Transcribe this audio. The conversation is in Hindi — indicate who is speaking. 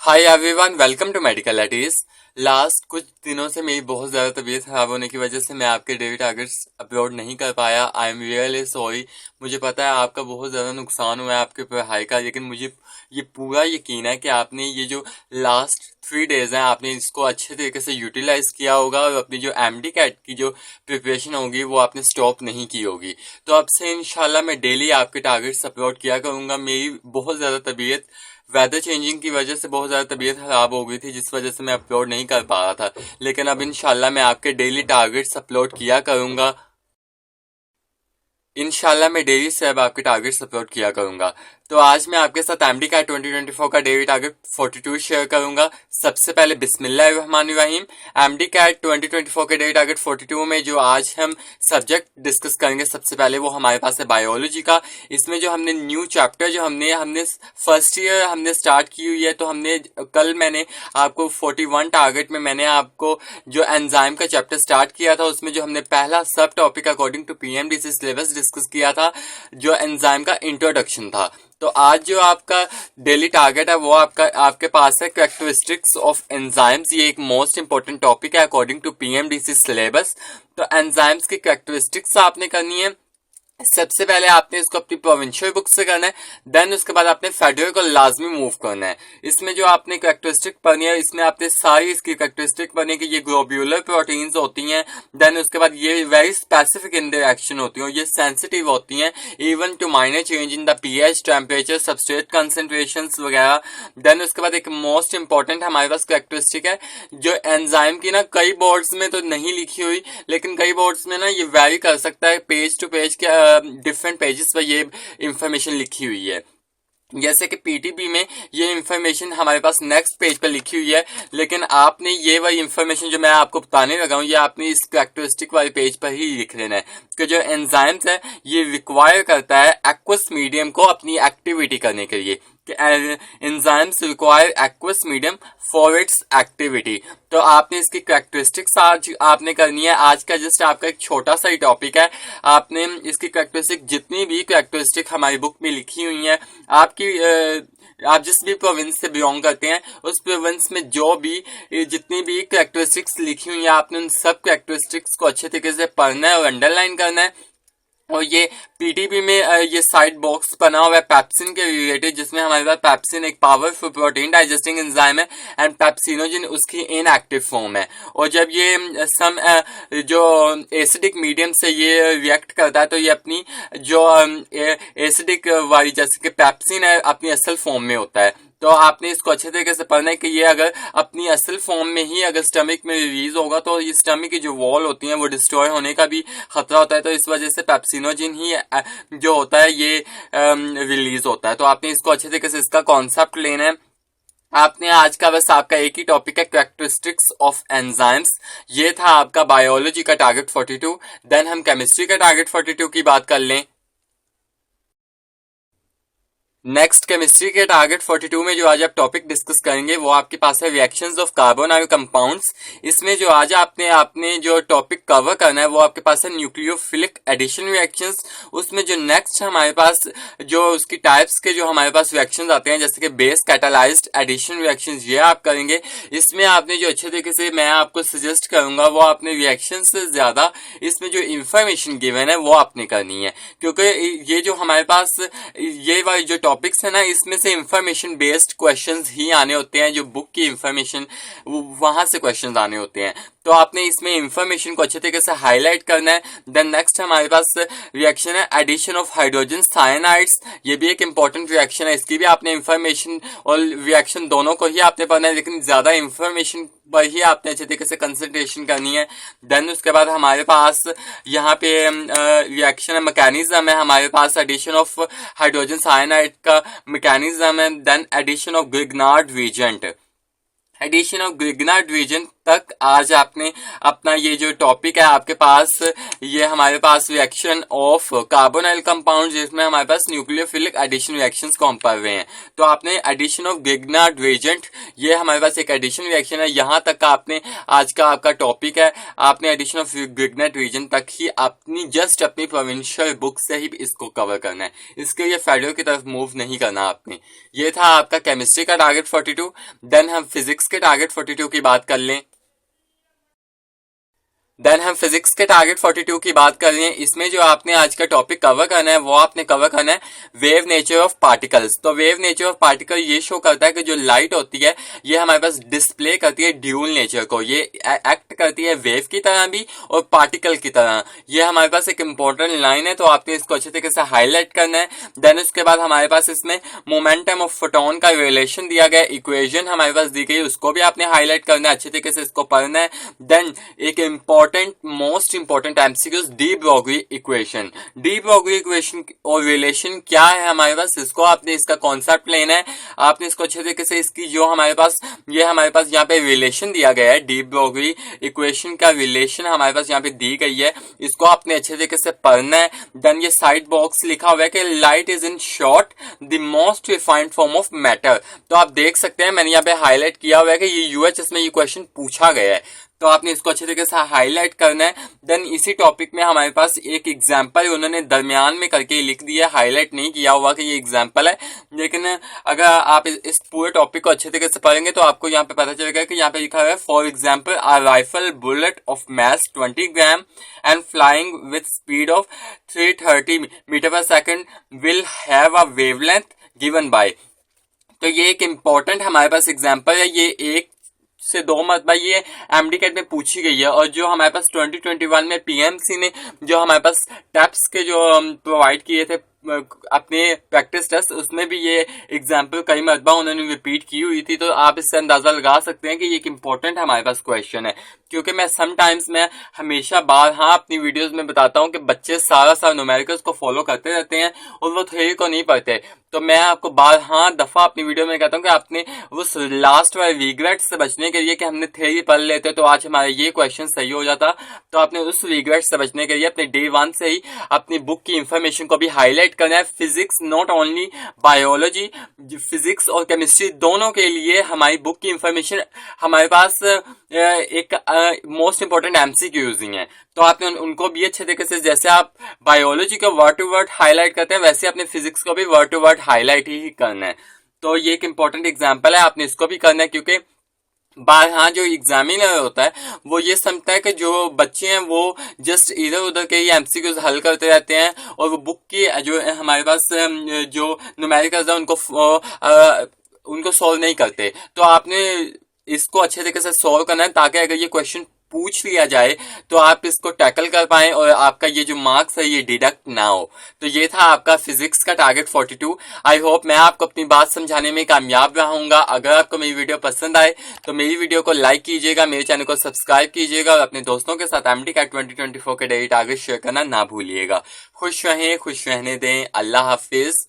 Speaker 1: Hi everyone, welcome to medical eighties. Last कुछ दिनों से मेरी बहुत ज़्यादा तबीयत खराब होने की वजह से मैं आपके डेली टारगेट्स अपलोड नहीं कर पाया। I am really sorry. मुझे पता है आपका बहुत ज़्यादा नुकसान हुआ है आपके पढ़ाई का, लेकिन मुझे ये पूरा यकीन है कि आपने ये जो लास्ट 3 डेज हैं आपने इसको अच्छे तरीके से यूटिलाइज किया होगा और अपनी जो एमडी कैट की जो प्रिपरेशन होगी वो आपने स्टॉप नहीं की होगी। तो अब से इंशाल्लाह मैं डेली आपके टारगेट्स अपलोड किया करूँगा। मेरी बहुत ज़्यादा तबीयत वेदर चेंजिंग की वजह से बहुत ज़्यादा तबीयत खराब हो गई थी, जिस वजह से मैं अपलोड नहीं कर पा रहा था। लेकिन अब इंशाल्लाह मैं आपके डेली टारगेट्स अपलोड किया करूँगा। इंशाल्लाह मैं डेली से अब आपके टारगेट्स अपलोड किया करूंगा। तो आज मैं आपके साथ एमडी कैट 2024 का डेली टारगेट 42 शेयर करूंगा। सबसे पहले बिस्मिल्लाहिर्रहमानिर्रहीम। एमडी कैट 2024 के डेली टारगेट 42 में जो आज हम सब्जेक्ट डिस्कस करेंगे, सबसे पहले वो हमारे पास है बायोलॉजी का। इसमें जो हमने न्यू चैप्टर जो हमने फर्स्ट ईयर हमने स्टार्ट की हुई है, तो हमने कल मैंने आपको 41 टारगेट में मैंने आपको जो एंजाइम का चैप्टर स्टार्ट किया था, उसमें जो हमने पहला सब topic according to PMDC syllabus discuss किया था, जो एंजाइम का इंट्रोडक्शन था। तो आज जो आपका डेली टारगेट है वो आपके पास है कैरेक्टरिस्टिक्स ऑफ एंजाइम्स। ये एक मोस्ट इंपॉर्टेंट टॉपिक है अकॉर्डिंग टू पीएमडीसी सिलेबस। तो एंजाइम्स की कैरेक्टरिस्टिक्स आपने करनी है। सबसे पहले आपने इसको अपनी प्रोविंशियल बुक से करना है, देन उसके बाद आपने फेडरल को लाजमी मूव करना है। इसमें जो आपने कैरेक्टरिस्टिक पढ़नी है, इसमें आपने सारी इसकी कैरेक्टरिस्टिक पढ़नी कि ये ग्लोब्यूलर प्रोटीन्स होती हैं, देन उसके बाद ये very specific in their action होती हैं, ये सेंसिटिव होती हैं even to minor change in the pH, temperature, substrate concentrations वगैरह। देन उसके बाद एक मोस्ट इंपॉर्टेंट हमारे पास कैरेक्टरिस्टिक है जो एंजाइम की ना कई बोर्ड्स में तो नहीं लिखी हुई, लेकिन कई बोर्ड्स में ना ये वेरी कर सकता है, पेज टू पेज के डिफरेंट पेजेस पर ये इंफॉर्मेशन लिखी हुई है। जैसे कि पीटीबी में ये इंफॉर्मेशन हमारे पास नेक्स्ट पेज पर लिखी हुई है, लेकिन आपने ये वाली इंफॉर्मेशन जो मैं आपको बताने लगा हूँ, ये आपने इस कैरेक्टरिस्टिक वाले पेज पर ही लिख लेना है कि जो एंजाइम्स है ये रिक्वायर करता है एक्वस मीडियम को अपनी एक्टिविटी करने के लिए। Enzymes require aqueous medium for its activity. तो आपने इसकी कैरेक्टरिस्टिक्स आज आपने करनी है। आज का जस्ट आपका एक छोटा सा ही टॉपिक है। आपने इसकी कैरेक्टरिस्टिक जितनी भी कैरेक्टरिस्टिक हमारी बुक में लिखी हुई है, आप जिस भी प्रोविंस से बिलोंग करते हैं उस प्रोविंस में जो भी जितनी भी कैरेक्टरिस्टिक्स लिखी हुई है, आपने उन सब कैरेक्टरिस्टिक्स को अच्छे तरीके से पढ़ना है और अंडरलाइन करना है। और ये पीटीबी में ये साइड बॉक्स बना हुआ है पेप्सिन के रिलेटेड, जिसमें हमारे पास पेप्सिन एक पावरफुल प्रोटीन डाइजेस्टिंग एंजाइम है एंड पेप्सिनोजिन उसकी इनएक्टिव फॉर्म है। और जब ये सम जो एसिडिक मीडियम से ये रिएक्ट करता है, तो ये अपनी जो एसिडिक वाली जैसे कि पेप्सिन है अपनी असल फॉर्म में होता है। तो आपने इसको अच्छे तरीके से पढ़ना है कि ये अगर अपनी असल फॉर्म में ही अगर स्टमक में रिलीज होगा, तो ये स्टमक की जो वॉल होती है वो डिस्ट्रॉय होने का भी खतरा होता है। तो इस वजह से पेप्सिनोजिन ही जो होता है ये रिलीज होता है। तो आपने इसको अच्छे तरीके से इसका कॉन्सेप्ट लेना है। आपने आज का बस आपका एक ही टॉपिक है कैरेक्टरिस्टिक्स ऑफ एंजाइम्स। ये था आपका बायोलॉजी का टारगेट 42। देन हम केमिस्ट्री का टारगेट 42 की बात कर लें। नेक्स्ट केमिस्ट्री के टारगेट 42 में जो आज आप टॉपिक डिस्कस करेंगे वो आपके पास है रिएक्शंस ऑफ कार्बोनाइल कंपाउंड्स। इसमें जो आज आपने जो टॉपिक कवर करना है वो आपके पास है न्यूक्लियोफिलिक एडिशन रिएक्शंस। उसमें जो नेक्स्ट हमारे पास जो उसकी टाइप्स के जो हमारे पास रिएक्शंस आते हैं, जैसे कि बेस कैटालाइज्ड एडिशन रिएक्शंस, ये आप करेंगे। इसमें आपने जो अच्छे तरीके से मैं आपको सजेस्ट करूंगा वो आपने रिएक्शन से ज्यादा इसमें जो इंफॉर्मेशन गिवन है वो आपने करनी है, क्योंकि ये जो हमारे पास ये वाली जो टॉपिक्स है ना, इसमें से इंफॉर्मेशन बेस्ड क्वेश्चंस ही आने होते हैं। जो बुक की इंफॉर्मेशन वहां से क्वेश्चंस आने होते हैं, तो आपने इसमें इंफॉर्मेशन को अच्छे तरीके से हाईलाइट करना है। देन नेक्स्ट हमारे पास रिएक्शन है एडिशन ऑफ हाइड्रोजन साइनाइड्स। ये भी एक इंपॉर्टेंट रिएक्शन है, इसकी भी आपने इंफॉर्मेशन और रिएक्शन दोनों को ही आपने पढ़ना है, लेकिन ज्यादा इंफॉर्मेशन पर ही आपने अच्छे तरीके से कंसंट्रेशन करनी है। देन उसके बाद हमारे पास यहाँ पे रिएक्शन मैकेनिज्म है, हमारे पास एडिशन ऑफ हाइड्रोजन साइनाइड का मैकेनिज्म है। Then addition of Grignard reagent. Addition of Grignard reagent तक आज आपने अपना ये जो टॉपिक है आपके पास, ये हमारे पास रिएक्शन ऑफ कार्बोनाइल कंपाउंड, जिसमें हमारे पास न्यूक्लियोफिलिक एडिशन रिएक्शंस को हम पढ़ रहे हैं। तो आपने एडिशन ऑफ ग्रिग्नार्ड रिएजेंट, ये हमारे पास एक एडिशन रिएक्शन है, यहाँ तक का आपने आज का आपका टॉपिक है। आपने एडिशन ऑफ ग्रिग्नार्ड रिएजेंट तक ही अपनी प्रोविंशियल बुक से ही इसको कवर करना है, इसके लिए फेडरल की तरफ मूव नहीं करना आपने। ये था आपका केमिस्ट्री का टारगेट 42। देन हम फिजिक्स के टारगेट 42 की बात कर लें। हम फिजिक्स के टारगेट 42 की बात कर रहे हैं। इसमें जो आपने आज का टॉपिक कवर करना है वो आपने कवर करना है वेव नेचर ऑफ पार्टिकल्स। तो वेव नेचर ऑफ पार्टिकल ये शो करता है कि जो लाइट होती है ये हमारे पास डिस्प्ले करती है ड्यूल नेचर को, ये एक्ट करती है वेव की तरह भी और पार्टिकल की तरह। ये हमारे पास एक इंपॉर्टेंट लाइन है, तो आपने इसको अच्छे तरीके से हाईलाइट करना है। देन उसके बाद हमारे पास इसमें मोमेंटम ऑफ फोटोन का रिलेशन दिया गया, इक्वेशन हमारे पास दी गई, उसको भी आपने हाईलाइट करना है, अच्छे तरीके से इसको पढ़ना है। देन एक most important MCQs, de Broglie equation. De Broglie equation और रिलेशन क्या है हमारे पास, इसको आपने इसका कॉन्सेप्ट लेना है। आपने इसको अच्छे तरीके से इसकी जो हमारे पास यहाँ पे रिलेशन दिया गया है, डी ब्रोगली इक्वेशन का रिलेशन हमारे पास यहाँ पे दी गई है, इसको आपने अच्छे तरीके से पढ़ना है। देन ये साइड बॉक्स लिखा हुआ है कि light is in short the most refined form of matter. तो आप देख सकते हैं मैंने यहाँ पे हाईलाइट किया हुआ है कि ये यूएचएस में ये क्वेश्चन पूछा गया है, तो आपने इसको अच्छे तरीके से हाईलाइट करना है। देन इसी टॉपिक में हमारे पास एक एग्जांपल उन्होंने दरमियान में करके लिख दिया, हाईलाइट नहीं किया हुआ कि ये एग्जांपल है, लेकिन अगर आप इस पूरे टॉपिक को अच्छे तरीके से पढ़ेंगे तो आपको यहाँ पे पता चलेगा कि यहाँ पे लिखा है for example a rifle bullet of mass 20 gram and flying with speed of 330 metre per second will have a wavelength given by. तो ये एक इम्पोर्टेंट हमारे पास एग्जांपल है, ये एक से दो मरतबा ये एमडीकेट में पूछी गई है। और जो हमारे पास 2021 में पीएमसी ने जो हमारे पास टैप्स के जो प्रोवाइड किए थे अपने प्रैक्टिस टेस्ट, उसमें भी ये एग्जाम्पल कई मरतबा उन्होंने रिपीट की हुई थी। तो आप इससे अंदाजा लगा सकते हैं कि ये एक इम्पोर्टेंट हमारे पास क्वेश्चन है, क्योंकि मैं समटाइम्स मैं हमेशा अपनी वीडियोस में बताता हूं कि बच्चे सारा न्यूमेरिकल्स को फॉलो करते रहते हैं और वो थ्योरी को नहीं पढ़ते। तो मैं आपको दफा अपनी वीडियो में कहता हूं कि आपने उस लास्ट वाले रिग्रेट से बचने के लिए कि हमने थ्योरी पढ़ लेते तो आज हमारा ये क्वेश्चन सही हो जाता, तो आपने उस रिग्रेट से बचने के लिए अपने डे 1 से ही अपनी बुक की इंफॉर्मेशन को भी हाईलाइट करना है। Physics not only biology, physics और केमिस्ट्री दोनों के लिए हमारी बुक की इंफॉर्मेशन हमारे पास एक मोस्ट इंपोर्टेंट एमसीक्यूज ही है। तो आपने उनको भी अच्छे तरीके से, जैसे आप बायोलॉजी को वर्ड टू वर्ड हाईलाइट करते हैं वैसे अपने फिजिक्स को भी वर्ड टू वर्ड हाईलाइट ही करना है। तो ये एक इंपॉर्टेंट एग्जाम्पल है, आपने इसको भी करना है, क्योंकि जो एग्जामिनर होता है वो ये समझता है कि जो बच्चे हैं वो जस्ट इधर उधर के ही एमसीक्यूज हल करते रहते हैं और वो बुक की जो हमारे पास जो न्यूमेरिकल्स है उनको सॉल्व नहीं करते। तो आपने इसको अच्छे तरीके से सॉल्व करना है ताकि अगर ये क्वेश्चन पूछ लिया जाए तो आप इसको टैकल कर पाए और आपका ये जो मार्क्स है ये डिडक्ट ना हो। तो ये था आपका फिजिक्स का टारगेट 42। आई होप मैं आपको अपनी बात समझाने में कामयाब रहूंगा। अगर आपको मेरी वीडियो पसंद आए तो मेरी वीडियो को लाइक कीजिएगा, मेरे चैनल को सब्सक्राइब कीजिएगा और अपने दोस्तों के साथ एमडीकैट 2024 के डेली टारगेट शेयर करना ना भूलिएगा। खुश रहें, खुश रहने दें। अल्लाह हाफिज।